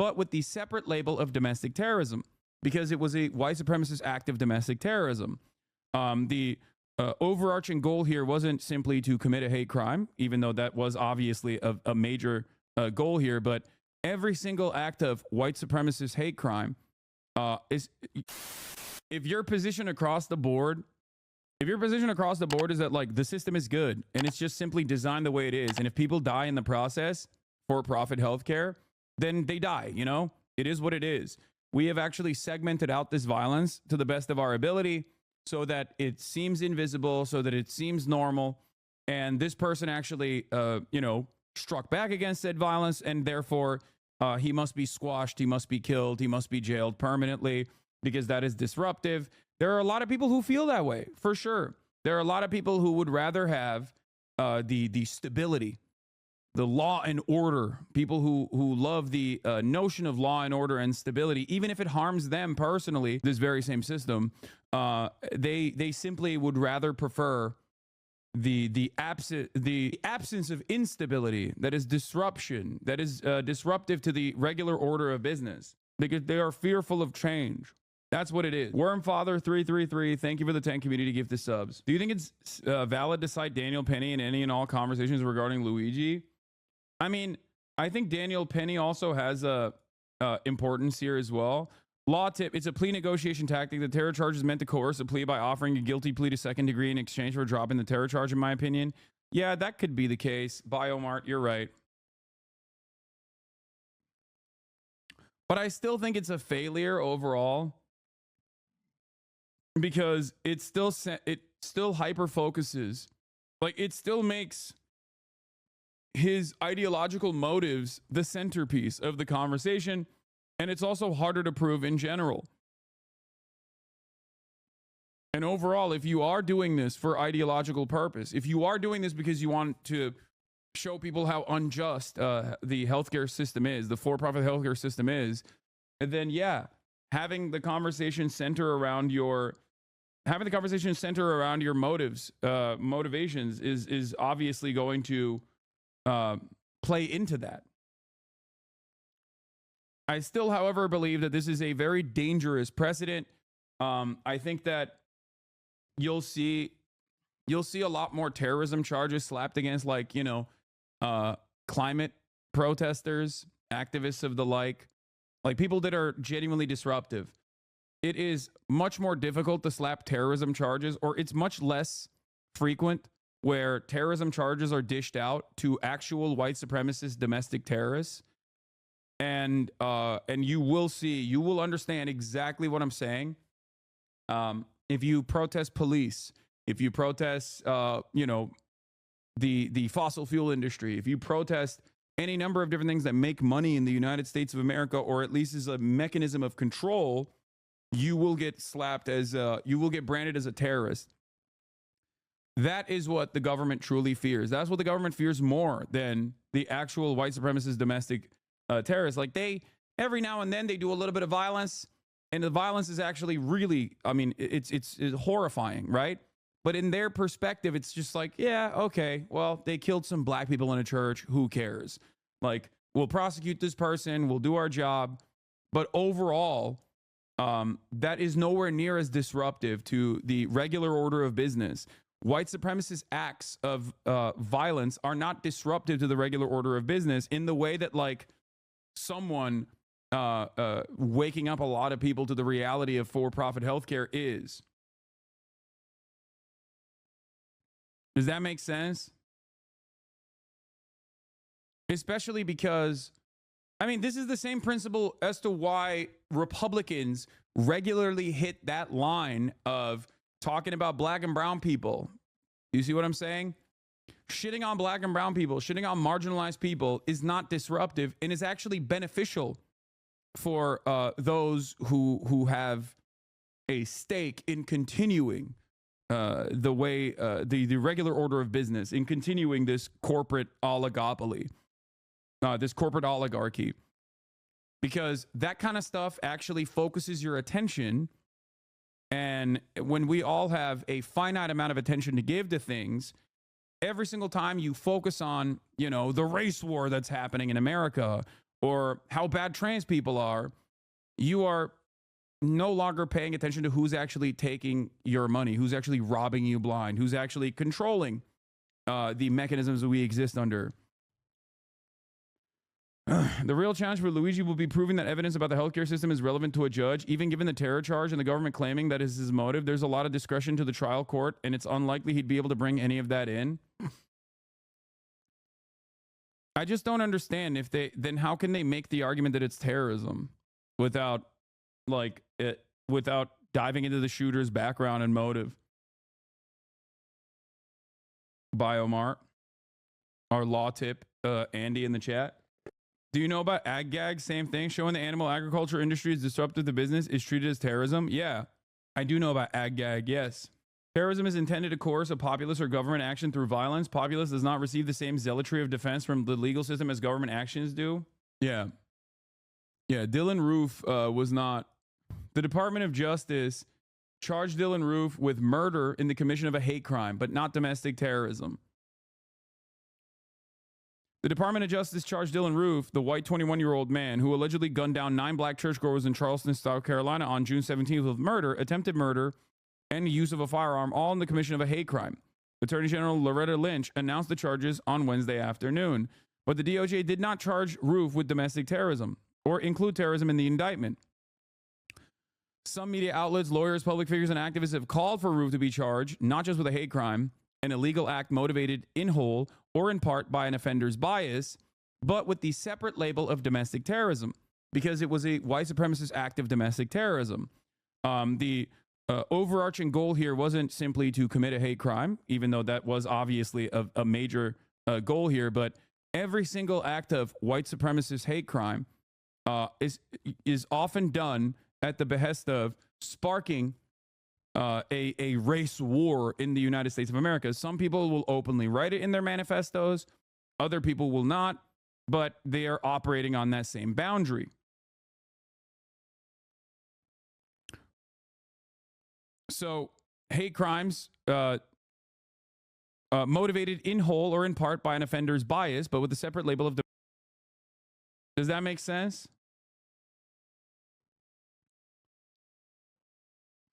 but with the separate label of domestic terrorism, because it was a white supremacist act of domestic terrorism. The overarching goal here wasn't simply to commit a hate crime, even though that was obviously a major goal here, but every single act of white supremacist hate crime is, if your position across the board, is that like the system is good and it's just simply designed the way it is, and if people die in the process for profit healthcare, then they die, you know? It is what it is. We have actually segmented out this violence to the best of our ability so that it seems invisible, so that it seems normal, and this person actually, struck back against said violence, and therefore he must be squashed, he must be killed, he must be jailed permanently because that is disruptive. There are a lot of people who feel that way, for sure. There are a lot of people who would rather have the stability, the law and order, people who love the notion of law and order and stability, even if it harms them personally, this very same system, they simply would rather prefer the absence of instability, that is disruption, that is disruptive to the regular order of business, because they are fearful of change. That's what it is. Wormfather333, thank you for the 10 community gift to subs. Do you think it's valid to cite Daniel Penny in any and all conversations regarding Luigi? I mean, I think Daniel Penny also has importance here as well. Law tip, it's a plea negotiation tactic. The terror charge is meant to coerce a plea by offering a guilty plea to second degree in exchange for dropping the terror charge, in my opinion. Yeah, that could be the case. Biomart, you're right. But I still think it's a failure overall, because it still hyper focuses, like it still makes his ideological motives the centerpiece of the conversation, and it's also harder to prove in general. And overall, if you are doing this for ideological purpose, if you are doing this because you want to show people how unjust the healthcare system is, the for-profit healthcare system is, then yeah, having the conversation center around your motivations is obviously going to play into that. I still, however, believe that this is a very dangerous precedent. I think that you'll see a lot more terrorism charges slapped against, like, climate protesters, activists of the like people that are genuinely disruptive. It is much more difficult to slap terrorism charges, or it's much less frequent where terrorism charges are dished out to actual white supremacist domestic terrorists. And you will understand exactly what I'm saying. If you protest police, if you protest, the fossil fuel industry, if you protest any number of different things that make money in the United States of America, or at least is a mechanism of control, you will get slapped as, you will get branded as a terrorist. That is what the government truly fears. That's what the government fears more than the actual white supremacist domestic terrorists. Like, they, every now and then they do a little bit of violence, and the violence is actually really, I mean, it's horrifying, right? But in their perspective, it's just like, yeah, okay, well, they killed some black people in a church. Who cares? Like, we'll prosecute this person. We'll do our job. But overall, that is nowhere near as disruptive to the regular order of business. White supremacist acts of violence are not disruptive to the regular order of business in the way that, like, someone waking up a lot of people to the reality of for-profit healthcare is. Does that make sense? Especially because, I mean, this is the same principle as to why Republicans regularly hit that line of talking about black and brown people. You see what I'm saying? Shitting on black and brown people, shitting on marginalized people is not disruptive, and is actually beneficial for those who have a stake in continuing the way, the regular order of business, in continuing this corporate oligopoly, this corporate oligarchy. Because that kind of stuff actually focuses your attention. And when we all have a finite amount of attention to give to things, every single time you focus on, the race war that's happening in America, or how bad trans people are, you are no longer paying attention to who's actually taking your money, who's actually robbing you blind, who's actually controlling the mechanisms that we exist under. The real challenge for Luigi will be proving that evidence about the healthcare system is relevant to a judge, even given the terror charge and the government claiming that is his motive. There's a lot of discretion to the trial court, and it's unlikely he'd be able to bring any of that in. I just don't understand then how can they make the argument that it's terrorism without without diving into the shooter's background and motive. Biomart, our law tip, Andy in the chat. Do you know about ag gag? Same thing. Showing the animal agriculture industry is disruptive to business is treated as terrorism. Yeah, I do know about ag gag. Yes. Terrorism is intended to coerce a populace or government action through violence. Populace does not receive the same zealotry of defense from the legal system as government actions do. Yeah. Yeah, Dylan Roof was not. The Department of Justice charged Dylan Roof with murder in the commission of a hate crime, but not domestic terrorism. The Department of Justice charged Dylan Roof, the white 21-year-old man who allegedly gunned down 9 black churchgoers in Charleston, South Carolina on June 17th with murder, attempted murder, and use of a firearm, all in the commission of a hate crime. Attorney General Loretta Lynch announced the charges on Wednesday afternoon, but the DOJ did not charge Roof with domestic terrorism or include terrorism in the indictment. Some media outlets, lawyers, public figures, and activists have called for Roof to be charged, not just with a hate crime, an illegal act motivated in whole or in part by an offender's bias, but with the separate label of domestic terrorism, because it was a white supremacist act of domestic terrorism. The overarching goal here wasn't simply to commit a hate crime, even though that was obviously a major goal here, but every single act of white supremacist hate crime is often done at the behest of sparking a race war in the United States of America. Some people will openly write it in their manifestos. Other people will not, but they are operating on that same boundary. So hate crimes motivated in whole or in part by an offender's bias, but with a separate label of... Does that make sense?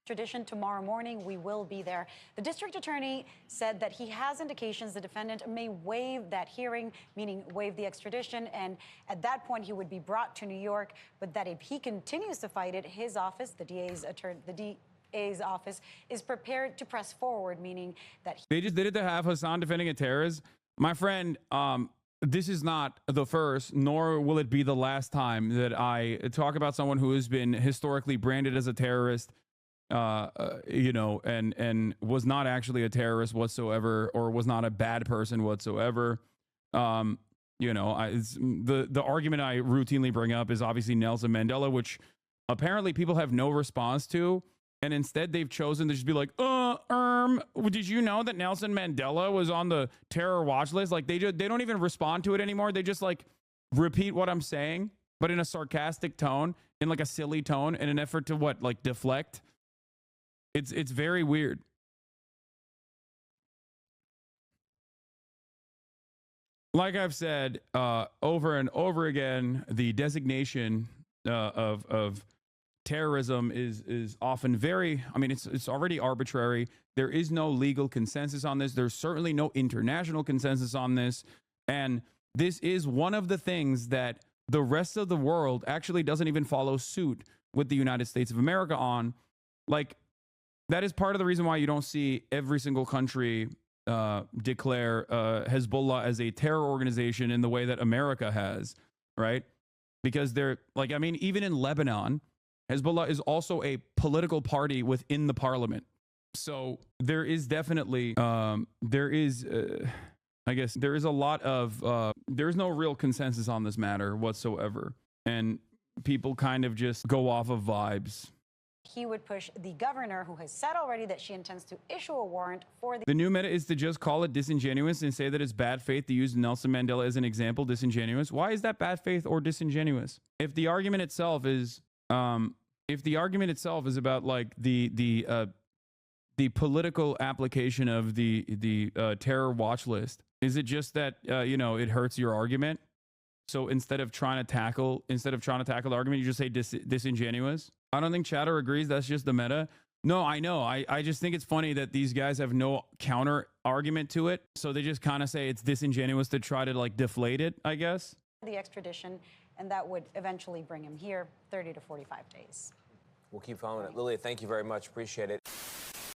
Tradition tomorrow morning, we will be there. The district attorney said that he has indications the defendant may waive that hearing, meaning waive the extradition, and at that point he would be brought to New York, but that if he continues to fight it, his office, the DA's office, is prepared to press forward, meaning that they just did it to have Hasan defending a terrorist. My friend, this is not the first, nor will it be the last time that I talk about someone who has been historically branded as a terrorist, you know, and was not actually a terrorist whatsoever, or was not a bad person whatsoever. You know, the argument I routinely bring up is obviously Nelson Mandela, which apparently people have no response to. And instead they've chosen to just be like, did you know that Nelson Mandela was on the terror watch list? Like they don't even respond to it anymore. They just like repeat what I'm saying, but in a sarcastic tone, in like a silly tone, in an effort to what, like deflect. It's very weird. Like I've said over and over again, the designation of terrorism is often very, I mean, it's already arbitrary. There is no legal consensus on this. There's certainly no international consensus on this. And this is one of the things that the rest of the world actually doesn't even follow suit with the United States of America on. Like, that is part of the reason why you don't see every single country declare Hezbollah as a terror organization in the way that America has, right? Because they're like, I mean, even in Lebanon, Hezbollah is also a political party within the parliament. So there is definitely, I guess there is a lot of, there's no real consensus on this matter whatsoever. And people kind of just go off of vibes. He would push the governor, who has said already that she intends to issue a warrant for the new meta is to just call it disingenuous and say that it's bad faith to use Nelson Mandela as an example. Disingenuous. Why is that bad faith or disingenuous? If the argument itself is about like the political application of the terror watch list, is it just that you know, it hurts your argument? So instead of trying to tackle the argument, you just say disingenuous. I don't think Chatter agrees. That's just the meta. No, I know. I just think it's funny that these guys have no counter argument to it. So they just kind of say it's disingenuous to try to like deflate it, I guess. The extradition, and that would eventually bring him here 30 to 45 days. We'll keep following it. Lilia, thank you very much. Appreciate it.